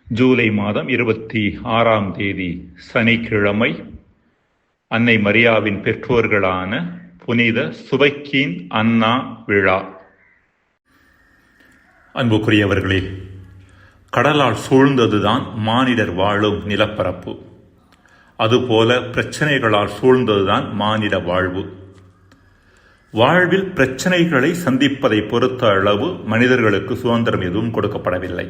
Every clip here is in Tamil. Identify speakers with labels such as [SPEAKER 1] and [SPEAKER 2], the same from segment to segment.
[SPEAKER 1] ஜூலை மாதம் 26ஆம் தேதி சனிக்கிழமை, அன்னை மரியாவின் பெற்றோர்களான புனித சுவைக்கீன் அன்னா விழா. அன்புக்குரியவர்களே, கடலால் சூழ்ந்ததுதான் மானிடர் வாழும் நிலப்பரப்பு. அதுபோல பிரச்சனைகளால் சூழ்ந்ததுதான் மானிட வாழ்வு. வாழ்வில் பிரச்சனைகளை சந்திப்பதை பொறுத்த அளவு மனிதர்களுக்கு சுதந்திரம் எதுவும் கொடுக்கப்படவில்லை.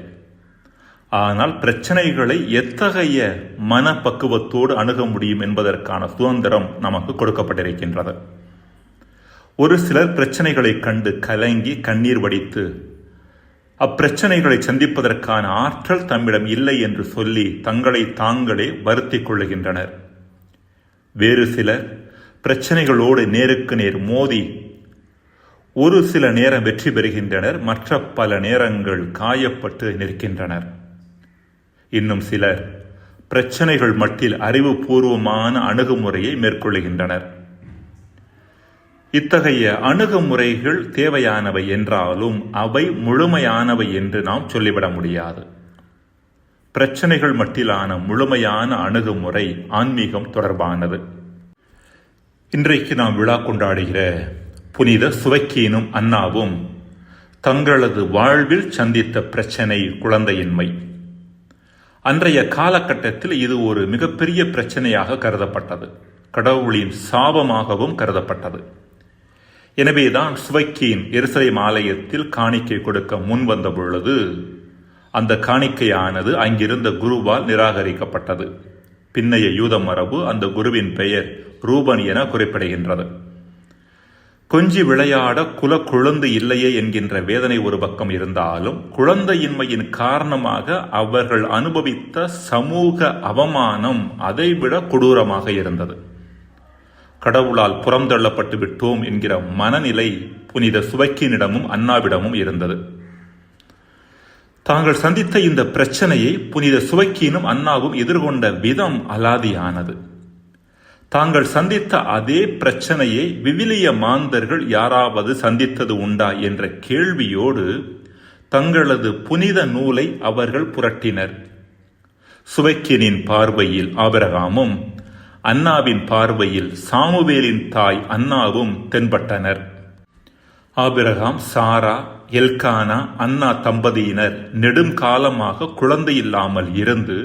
[SPEAKER 1] ஆனால் பிரச்சனைகளை எத்தகைய மனப்பக்குவத்தோடு அணுக முடியும் என்பதற்கான சுதந்திரம் நமக்கு கொடுக்கப்பட்டிருக்கின்றது. ஒரு சிலர் பிரச்சனைகளை கண்டு கலங்கி கண்ணீர் வடித்து அப்பிரச்சனைகளை சந்திப்பதற்கான ஆற்றல் தம்மிடம் இல்லை என்று சொல்லி தங்களை தாங்களே வருத்திக் கொள்ளுகின்றனர். வேறு சிலர் பிரச்சனைகளோடு நேருக்கு நேர் மோதி ஒரு சில நேரம் வெற்றி பெறுகின்றனர், மற்ற பல நேரங்கள் காயப்பட்டு நிற்கின்றனர். இன்னும் சிலர் பிரச்சனைகள் மட்டில் அறிவுபூர்வமான அணுகுமுறையை மேற்கொள்கின்றனர். இத்தகைய அணுகுமுறைகள் தேவையானவை என்றாலும் அவை முழுமையானவை என்று நாம் சொல்லிவிட முடியாது. பிரச்சனைகள் மட்டிலான முழுமையான அணுகுமுறை ஆன்மீகம் தொடர்பானது. இன்றைக்கு நாம் விழா கொண்டாடுகிற புனித சுவைக்கீனும் அன்னாவும் தங்களது வாழ்வில் சந்தித்த பிரச்சனை குழந்தையின்மை. அன்றைய காலகட்டத்தில் இது ஒரு மிகப்பெரிய பிரச்சனையாக கருதப்பட்டது, கடவுளின் சாபமாகவும் கருதப்பட்டது. எனவேதான் சுவைக்கீன் எருசலேம் ஆலயத்தில் காணிக்கை கொடுக்க முன் வந்த பொழுது அந்த காணிக்கையானது அங்கிருந்த குருவால் நிராகரிக்கப்பட்டது. பின்னைய யூத மரபு அந்த குருவின் பெயர் ரூபன் என குறிப்பிடுகின்றது. கொஞ்சி விளையாட குழந்தை இல்லையே என்கின்ற வேதனை ஒரு பக்கம் இருந்தாலும், குழந்தையின்மையின் காரணமாக அவர்கள் அனுபவித்த சமூக அவமானம் அதைவிட கொடூரமாக இருந்தது. கடவுளால் புறந்தள்ளப்பட்டு விட்டோம் என்கிற மனநிலை புனித சுவைக்கீனிடமும் அன்னாவிடமும் இருந்தது. தாங்கள் சந்தித்த இந்த பிரச்சனையை புனித சுவைக்கீனும் அன்னாவும் எதிர்கொண்ட விதம் அலாதியானது. தாங்கள் சந்தித்த அதே பிரச்சனையை விவிலிய மாந்தர்கள் யாராவது சந்தித்தது உண்டா என்ற கேள்வியோடு தங்களது புனித நூலை அவர்கள் புரட்டினர். சுவைக்கீனின் பார்வையில் ஆபிரகாமும், அன்னாவின் பார்வையில் சாமுவேலின் தாய் அன்னாவும் தென்பட்டனர். ஆபிரகாம், சாரா, எல்கானா, அன்னா தம்பதியினர் நெடும் காலமாக குழந்தையில்லாமல் இருந்து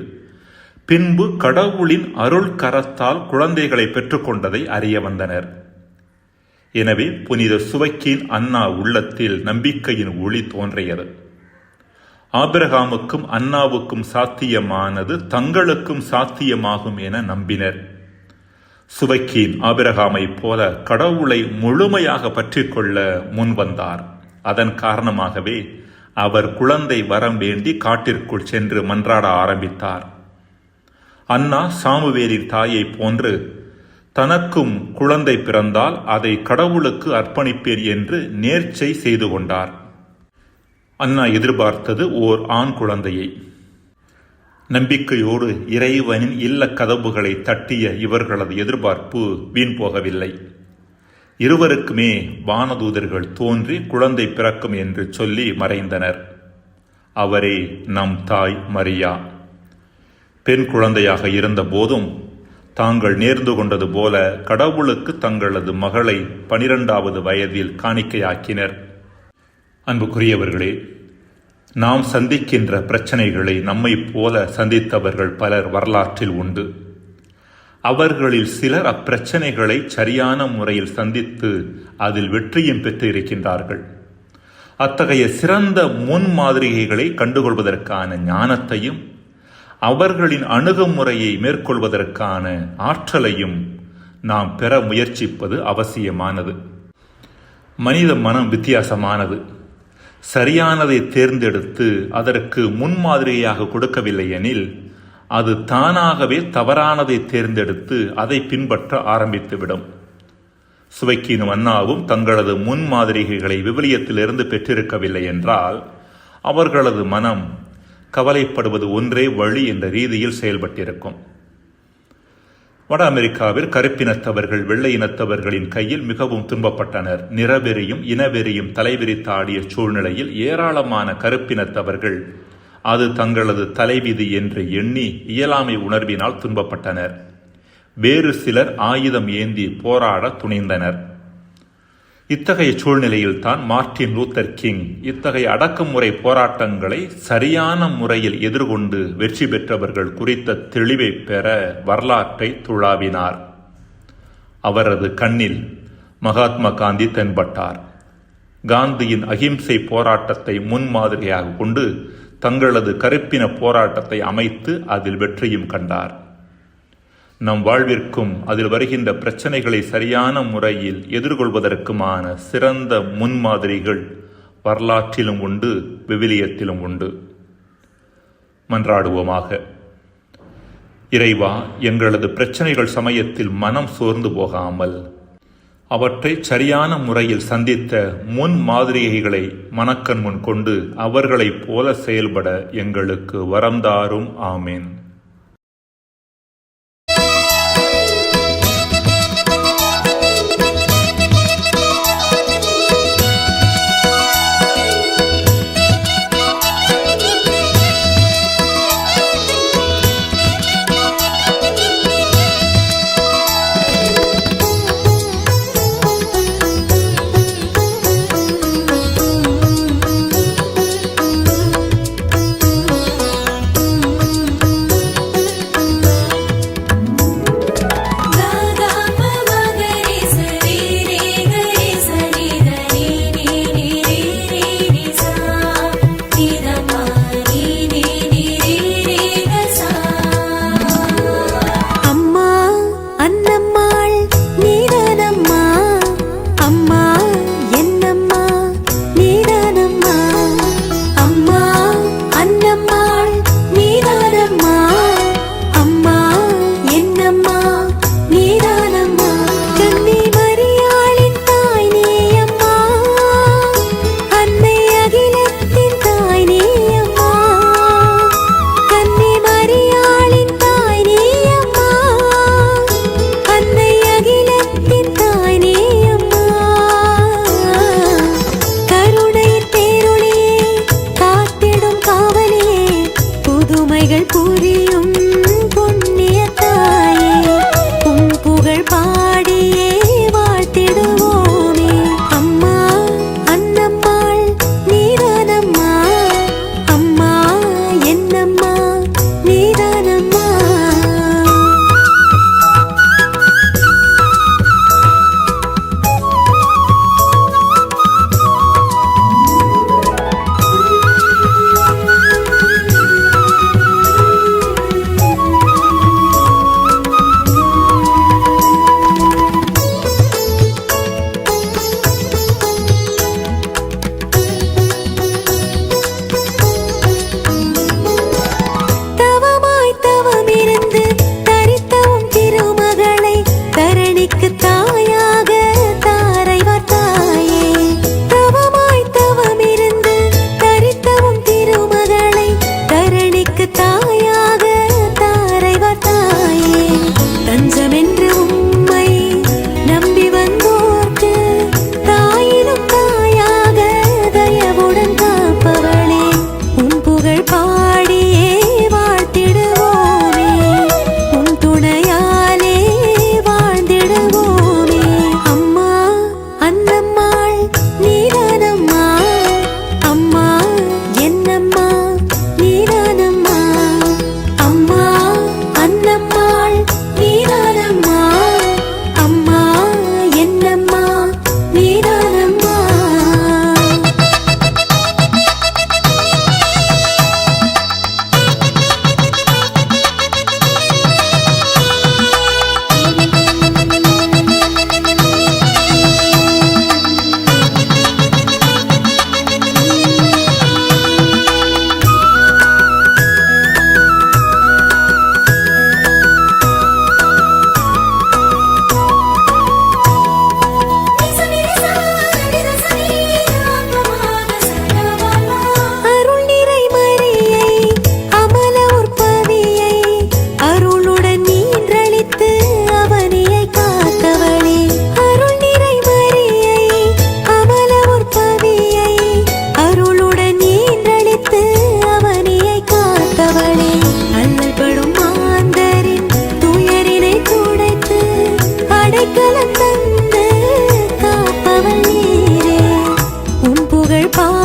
[SPEAKER 1] பின்பு கடவுளின் அருள் கரத்தால் குழந்தைகளை பெற்றுக்கொண்டதை அறிய வந்தனர். எனவே புனித சுவைக்கீன் அன்னா உள்ளத்தில் நம்பிக்கையின் ஒளி தோன்றியது. ஆபிரகாமுக்கும் அன்னாவுக்கும் சாத்தியமானது தங்களுக்கும் சாத்தியமாகும் என நம்பினர். சுவைக்கீன் ஆபிரகாமை போல கடவுளை முழுமையாக பற்றி கொள்ள முன்வந்தார். அதன் காரணமாகவே அவர் குழந்தை வரம் வேண்டி காட்டிற்குள் சென்று மன்றாட ஆரம்பித்தார். அன்னா சாமுவேலின் தாயை போன்று தனக்கும் குழந்தை பிறந்தால் அதை கடவுளுக்கு அர்ப்பணிப்பேன் என்று நேர்ச்சை செய்து கொண்டார். அன்னா எதிர்பார்த்தது ஓர் ஆண் குழந்தையை. நம்பிக்கையோடு இறைவனின் இல்ல கதவுகளை தட்டிய இவர்களது எதிர்பார்ப்பு வீண் போகவில்லை. இருவருக்குமே வானதூதர்கள் தோன்றி குழந்தை பிறக்கும் என்று சொல்லி மறைந்தனர். அவரே நம் தாய் மரியா. பெண் குழந்தையாக இருந்த போதும் தாங்கள் நேர்ந்து கொண்டது போல கடவுளுக்கு தங்களது மகளை 12வது வயதில் காணிக்கையாக்கினர். அன்புக்குரியவர்களே, நாம் சந்திக்கின்ற பிரச்சனைகளை நம்மை போல சந்தித்தவர்கள் பலர் வரலாற்றில் உண்டு. அவர்களில் சிலர் அப்பிரச்சனைகளை சரியான முறையில் சந்தித்து அதில் வெற்றியும் பெற்று இருக்கின்றார்கள். அத்தகைய சிறந்த முன்மாதிரிகளை கண்டுகொள்வதற்கான ஞானத்தையும் அவர்களின் அணுகுமுறையை மேற்கொள்வதற்கான ஆற்றலையும் நாம் பெற முயற்சிப்பது அவசியமானது. மனித மனம் வித்தியாசமானது. சரியானதை தேர்ந்தெடுத்து அதற்கு முன்மாதிரியாக கொடுக்கவில்லை எனில் அது தானாகவே தவறானதை தேர்ந்தெடுத்து அதை பின்பற்ற ஆரம்பித்துவிடும். சுவைக்கீனும் அன்னாவும் தங்களது முன்மாதிரிகளை விவிலியத்திலிருந்து பெற்றிருக்கவில்லை என்றால் அவர்களது மனம் கவலைப்படுவது ஒன்றே வழி என்ற ரீதியில் செயல்பட்டிருக்கும். வட அமெரிக்காவில் கருப்பினத்தவர்கள் வெள்ளை இனத்தவர்களின் கையில் மிகவும் துன்பப்பட்டனர். நிறவெறியும் இனவெறியும் தலைவிரித்தாடிய சூழ்நிலையில் ஏராளமான கருப்பினத்தவர்கள் அது தங்களது தலைவிதி என்று எண்ணி இயலாமை உணர்வினால் துன்பப்பட்டனர். வேறு சிலர் ஆயுதம் ஏந்தி போராட துணிந்தனர். இத்தகைய சூழ்நிலையில்தான் மார்ட்டின் லூத்தர் கிங் இத்தகைய அடக்குமுறை போராட்டங்களை சரியான முறையில் எதிர்கொண்டு வெற்றி பெற்றவர்கள் குறித்த தெளிவை பெற வரலாற்றை துழாவினார். அவரது கண்ணில் மகாத்மா காந்தி தென்பட்டார். காந்தியின் அகிம்சை போராட்டத்தை முன்மாதிரியாக கொண்டு தங்களது கருப்பின போராட்டத்தை அமைத்து அதில் வெற்றியும் கண்டார். நம் வாழ்விற்கும் அதில் வருகின்ற பிரச்சனைகளை சரியான முறையில் எதிர்கொள்வதற்குமான சிறந்த முன்மாதிரிகள் வரலாற்றிலும் உண்டு, விவிலியத்திலும் உண்டு. மன்றாடுவோமாக. இறைவா, எங்களது பிரச்சனைகள் சமயத்தில் மனம் சோர்ந்து போகாமல் அவற்றை சரியான முறையில் சந்தித்த முன் மாதிரிகளை மனக்கண் முன் கொண்டு அவர்களைப் போல செயல்பட எங்களுக்கு வரம் தாரும். ஆமேன்.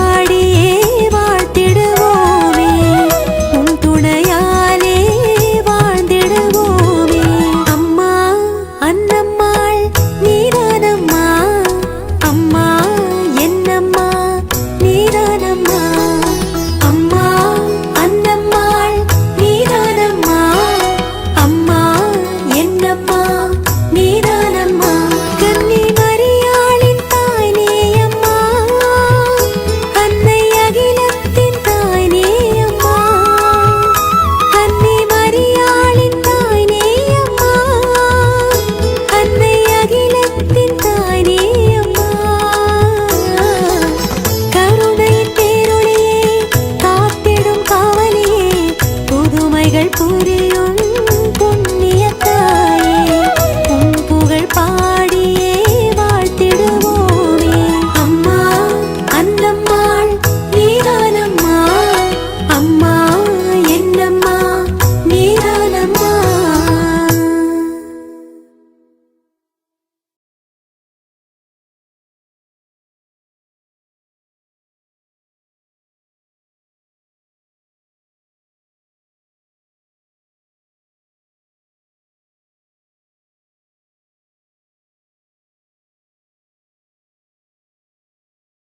[SPEAKER 2] பாடியே